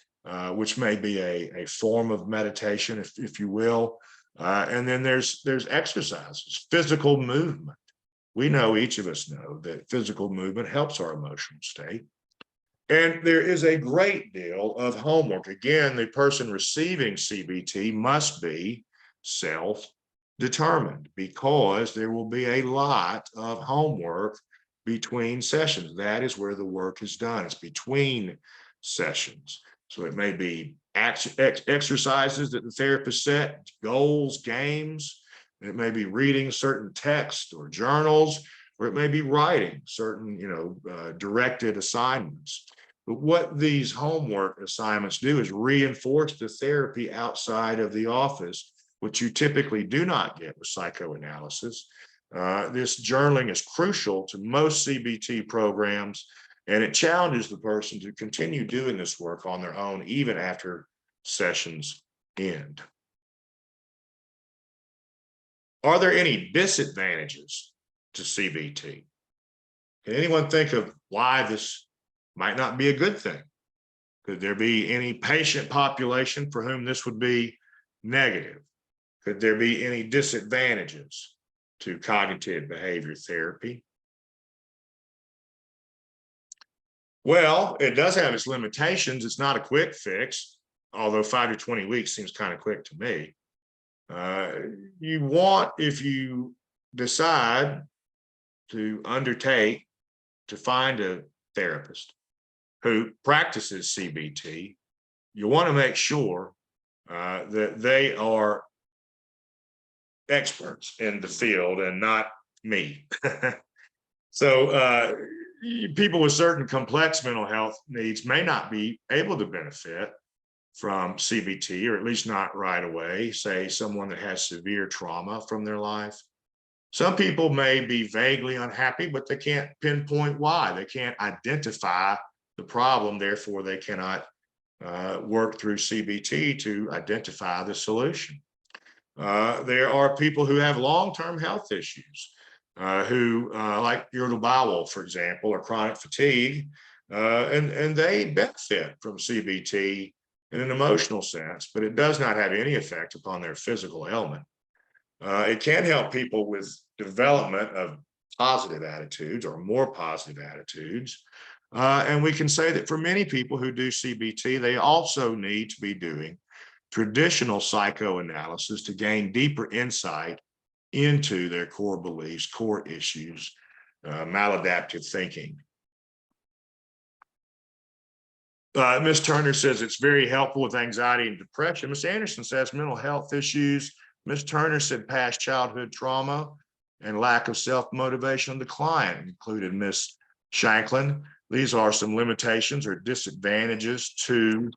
which may be a form of meditation, if you will. And then there's exercises, physical movement. We know, each of us know, that physical movement helps our emotional state. And there is a great deal of homework. Again, the person receiving CBT must be self-determined, because there will be a lot of homework between sessions. That is where the work is done. It's between sessions. So it may be exercises that the therapist set, goals, games. It may be reading certain texts or journals, or it may be writing certain, directed assignments. But what these homework assignments do is reinforce the therapy outside of the office, which you typically do not get with psychoanalysis. This journaling is crucial to most CBT programs, and it challenges the person to continue doing this work on their own, even after sessions end. Are there any disadvantages to CBT? Can anyone think of why this might not be a good thing? Could there be any patient population for whom this would be negative? Could there be any disadvantages to cognitive behavior therapy? Well, it does have its limitations. It's not a quick fix, although 5 to 20 weeks seems kind of quick to me. If you decide to undertake to find a therapist who practices CBT, you want to make sure that they are experts in the field and not me. So people with certain complex mental health needs may not be able to benefit from CBT, or at least not right away. Say someone that has severe trauma from their life. Some people may be vaguely unhappy, but they can't pinpoint why. They can't identify the problem, therefore they cannot work through CBT to identify the solution. There are people who have long-term health issues, who like irritable bowel, for example, or chronic fatigue, and they benefit from CBT in an emotional sense, but it does not have any effect upon their physical ailment. It can help people with development of positive attitudes or more positive attitudes. And we can say that for many people who do CBT, they also need to be doing traditional psychoanalysis to gain deeper insight into their core beliefs, core issues, maladaptive thinking. Ms. Turner says it's very helpful with anxiety and depression. Ms. Anderson says mental health issues. Ms. Turner said past childhood trauma and lack of self-motivation of the client, included Ms. Shanklin. These are some limitations or disadvantages to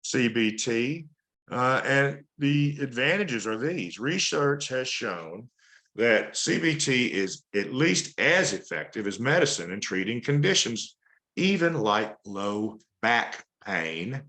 CBT. And the advantages are these. Research has shown that CBT is at least as effective as medicine in treating conditions, even like low back pain,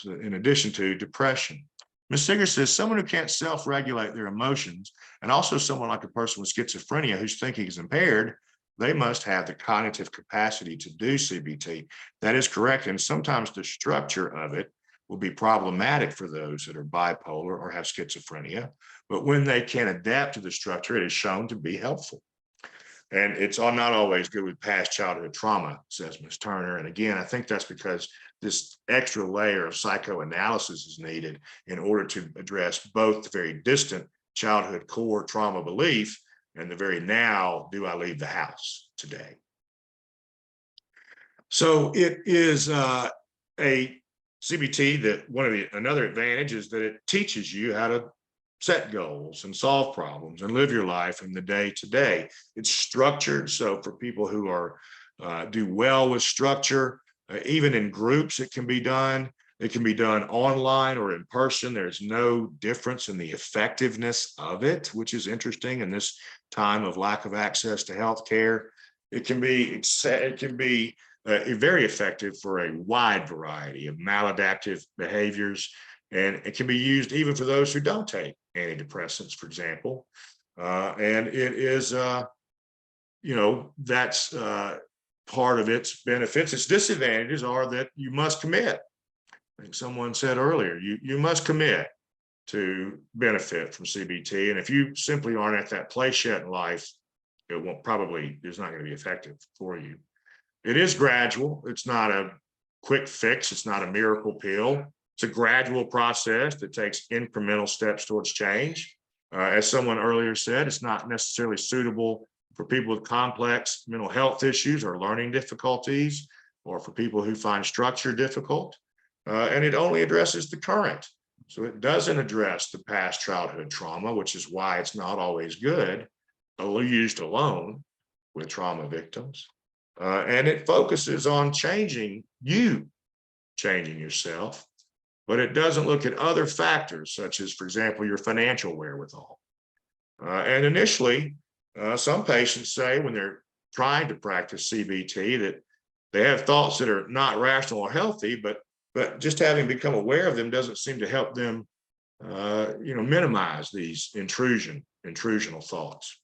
in addition to depression. Ms. Singer says someone who can't self-regulate their emotions, and also someone like a person with schizophrenia whose thinking is impaired, they must have the cognitive capacity to do CBT. That is correct. And sometimes the structure of it will be problematic for those that are bipolar or have schizophrenia. But when they can adapt to the structure, it is shown to be helpful. And it's not always good with past childhood trauma, says Ms. Turner. And again, I think that's because this extra layer of psychoanalysis is needed in order to address both the very distant childhood core trauma belief and the very now, do I leave the house today? So it is a CBT that another advantage is that it teaches you how to set goals and solve problems and live your life in the day to day. It's structured. So for people who are do well with structure, even in groups, it can be done. It can be done online or in person. There's no difference in the effectiveness of it, which is interesting in this time of lack of access to healthcare. It can be very effective for a wide variety of maladaptive behaviors, and it can be used even for those who don't take antidepressants, for example. And it is, that's part of its benefits. Its disadvantages are that you must commit. I think someone said earlier, you must commit to benefit from CBT. And if you simply aren't at that place yet in life, it's not going to be effective for you. It is gradual. It's not a quick fix. It's not a miracle pill. It's a gradual process that takes incremental steps towards change. As someone earlier said, it's not necessarily suitable for people with complex mental health issues or learning difficulties, or for people who find structure difficult. And it only addresses the current. So it doesn't address the past childhood trauma, which is why it's not always good, used alone with trauma victims. And it focuses on changing yourself, but it doesn't look at other factors, such as, for example, your financial wherewithal. And initially, some patients say when they're trying to practice CBT that they have thoughts that are not rational or healthy, but just having become aware of them doesn't seem to help them, minimize these intrusional thoughts.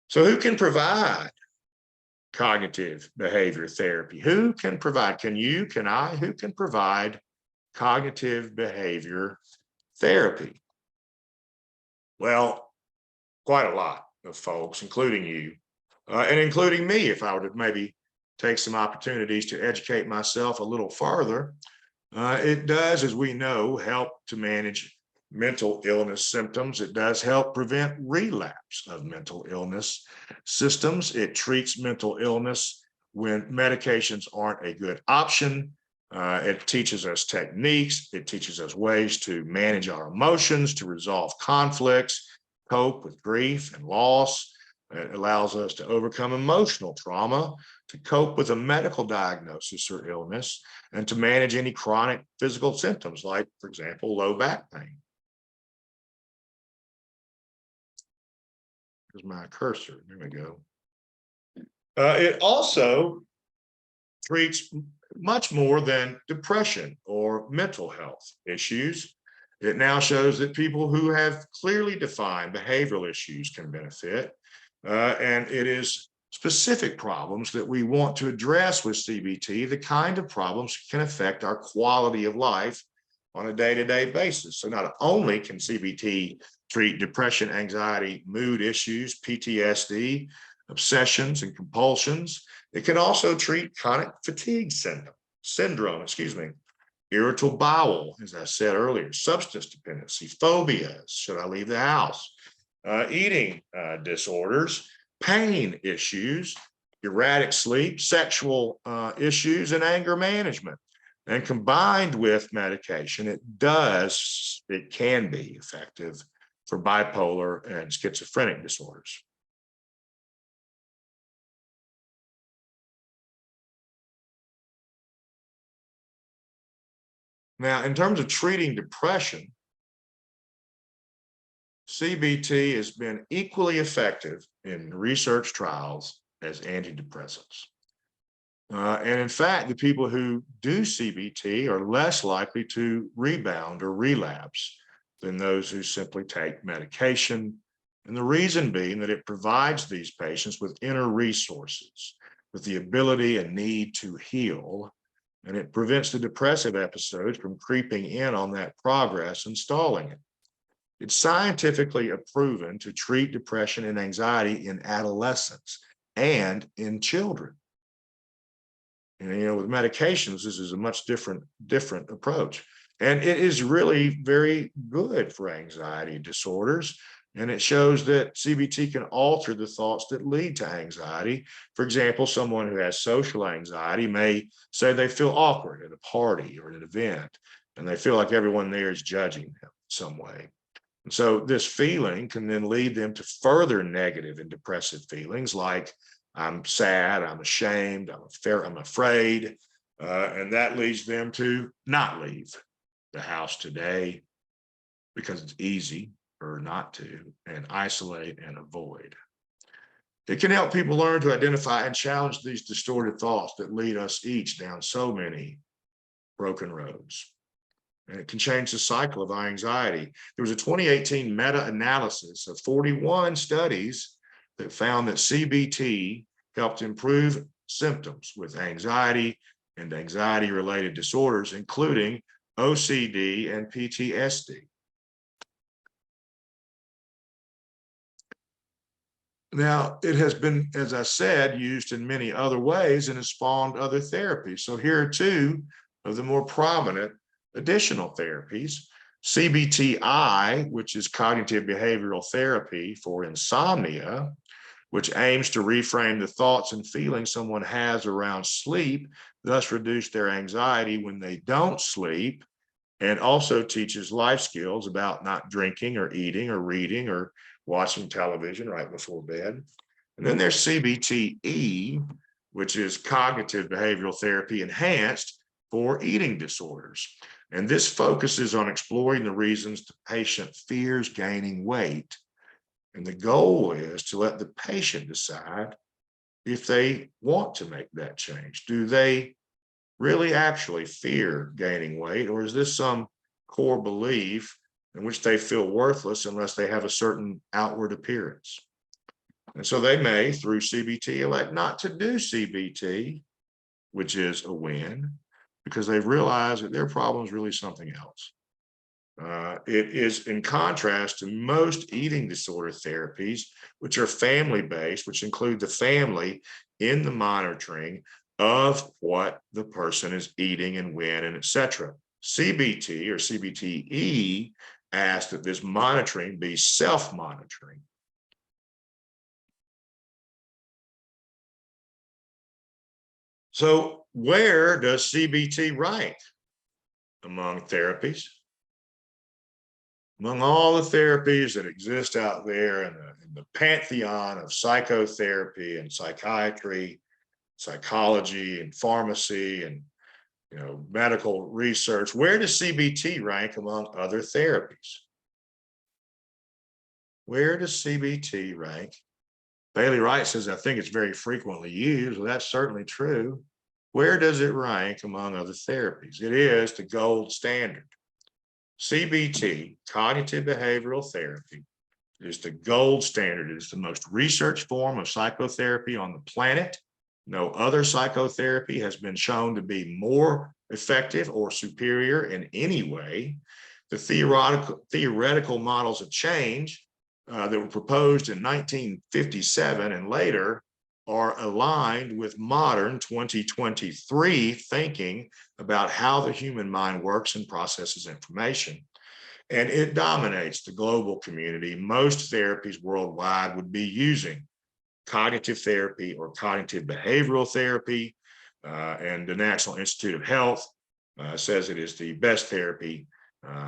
So who can provide cognitive behavior therapy? Who can provide? Can you, can I? Who can provide cognitive behavior therapy? Well, quite a lot of folks, including you, and including me, if I were to maybe take some opportunities to educate myself a little farther. It does, as we know, help to manage mental illness symptoms. It does help prevent relapse of mental illness systems. It treats mental illness when medications aren't a good option. It teaches us techniques. It teaches us ways to manage our emotions, to resolve conflicts, cope with grief and loss. It allows us to overcome emotional trauma, to cope with a medical diagnosis or illness, and to manage any chronic physical symptoms like, for example, low back pain. Here's my cursor. There we go. It also treats much more than depression or mental health issues. It now shows that people who have clearly defined behavioral issues can benefit. And it is specific problems that we want to address with CBT, the kind of problems that can affect our quality of life on a day-to-day basis. So not only can CBT treat depression, anxiety, mood issues, PTSD, obsessions and compulsions, it can also treat chronic fatigue syndrome, irritable bowel, as I said earlier, substance dependency, phobias, should I leave the house, eating disorders, pain issues, erratic sleep, sexual issues, and anger management. And combined with medication, it can be effective for bipolar and schizophrenic disorders. Now, in terms of treating depression, CBT has been equally effective in research trials as antidepressants. And in fact, the people who do CBT are less likely to rebound or relapse than those who simply take medication. And the reason being that it provides these patients with inner resources, with the ability and need to heal, and it prevents the depressive episodes from creeping in on that progress and stalling it. It's scientifically proven to treat depression and anxiety in adolescents and in children. And with medications, this is a much different approach. And it is really very good for anxiety disorders. And it shows that CBT can alter the thoughts that lead to anxiety. For example, someone who has social anxiety may say they feel awkward at a party or at an event, and they feel like everyone there is judging them some way. And so this feeling can then lead them to further negative and depressive feelings like I'm sad, I'm ashamed, I'm afraid, and that leads them to not leave the house today because it's easy or not to, and isolate and avoid. It can help people learn to identify and challenge these distorted thoughts that lead us each down so many broken roads. And it can change the cycle of anxiety. There was a 2018 meta-analysis of 41 studies that found that CBT helped improve symptoms with anxiety and anxiety-related disorders, including OCD and PTSD. Now, it has been, as I said, used in many other ways and has spawned other therapies. So here are two of the more prominent additional therapies. CBTI, which is cognitive behavioral therapy for insomnia, which aims to reframe the thoughts and feelings someone has around sleep, thus reduce their anxiety when they don't sleep, and also teaches life skills about not drinking or eating or reading or watching television right before bed. And then there's CBTE, which is cognitive behavioral therapy enhanced for eating disorders. And this focuses on exploring the reasons the patient fears gaining weight. And the goal is to let the patient decide if they want to make that change. Do they really actually fear gaining weight, or is this some core belief in which they feel worthless unless they have a certain outward appearance? And so they may, through CBT, elect not to do CBT, which is a win, because they've realized that their problem is really something else. It is in contrast to most eating disorder therapies, which are family-based, which include the family in the monitoring of what the person is eating and when and etc. CBT or CBTE asks that this monitoring be self-monitoring. So where does CBT rank among therapies? Among all the therapies that exist out there in the pantheon of psychotherapy and psychiatry, psychology and pharmacy and medical research, where does CBT rank among other therapies? Where does CBT rank? Bailey Wright says, I think it's very frequently used. Well, that's certainly true. Where does it rank among other therapies? It is the gold standard. CBT, cognitive behavioral therapy, is the gold standard. It is the most researched form of psychotherapy on the planet. No other psychotherapy has been shown to be more effective or superior in any way. The theoretical models of change that were proposed in 1957 and later are aligned with modern 2023 thinking about how the human mind works and processes information. And it dominates the global community. Most therapies worldwide would be using cognitive therapy or cognitive behavioral therapy. And the National Institute of Health says it is the best therapy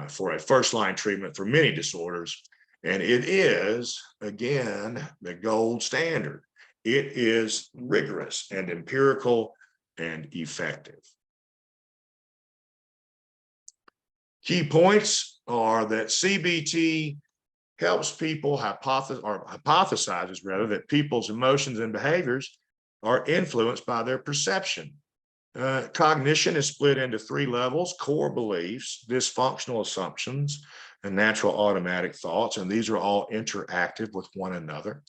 for a first-line treatment for many disorders. And it is, again, the gold standard. It is rigorous and empirical and effective. Key points are that CBT helps people hypothesizes rather that people's emotions and behaviors are influenced by their perception. Cognition is split into three levels: core beliefs, dysfunctional assumptions, and natural automatic thoughts. And these are all interactive with one another.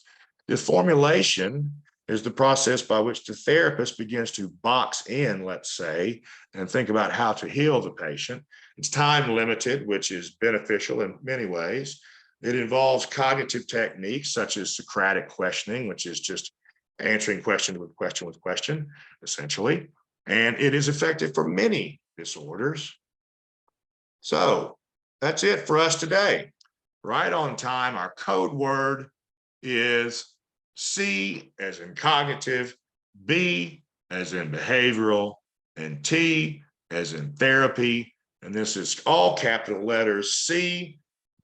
The formulation is the process by which the therapist begins to box in, let's say, and think about how to heal the patient. It's time limited, which is beneficial in many ways. It involves cognitive techniques such as Socratic questioning, which is just answering question with question, essentially. And it is effective for many disorders. So that's it for us today. Right on time. Our code word is C as in cognitive, B as in behavioral, and T as in therapy. And this is all capital letters, C,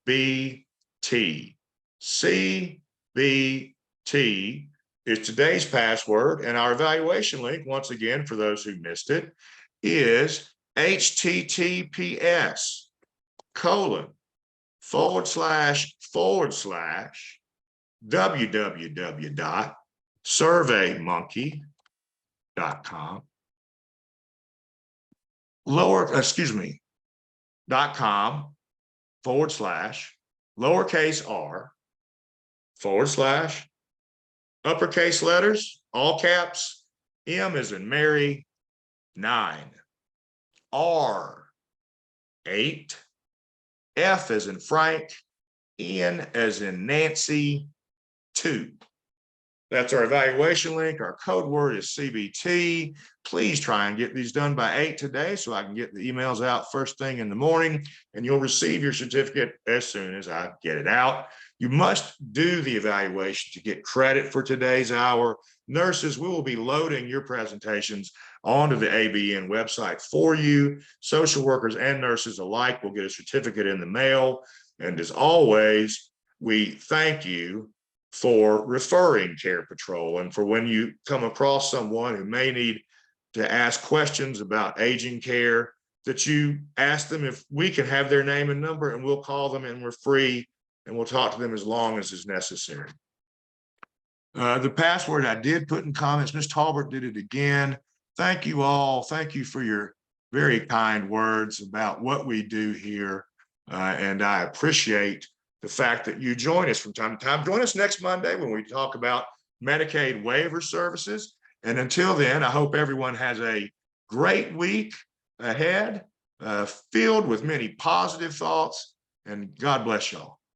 B, T. C, B, T is today's password. And our evaluation link, once again, for those who missed it, is https:// www.surveymonkey.com .com/lowercase r/ uppercase letters, all caps, M as in Mary, 9, R, 8, F as in Frank, N as in Nancy, 2. That's our evaluation link. Our code word is CBT. Please try and get these done by 8 today so I can get the emails out first thing in the morning, and you'll receive your certificate as soon as I get it out. You must do the evaluation to get credit for today's hour. Nurses, we will be loading your presentations onto the ABN website for you. Social workers and nurses alike will get a certificate in the mail. And as always, we thank you for referring CarePatrol, and for when you come across someone who may need to ask questions about aging care, that you ask them if we can have their name and number, and we'll call them, and we're free, and we'll talk to them as long as is necessary. The password I did put in comments. Ms. Talbert did it again. Thank you all. Thank you for your very kind words about what we do here, and I appreciate the fact that you join us from time to time. Join us next Monday when we talk about Medicaid waiver services. And until then, I hope everyone has a great week ahead, filled with many positive thoughts, and God bless y'all.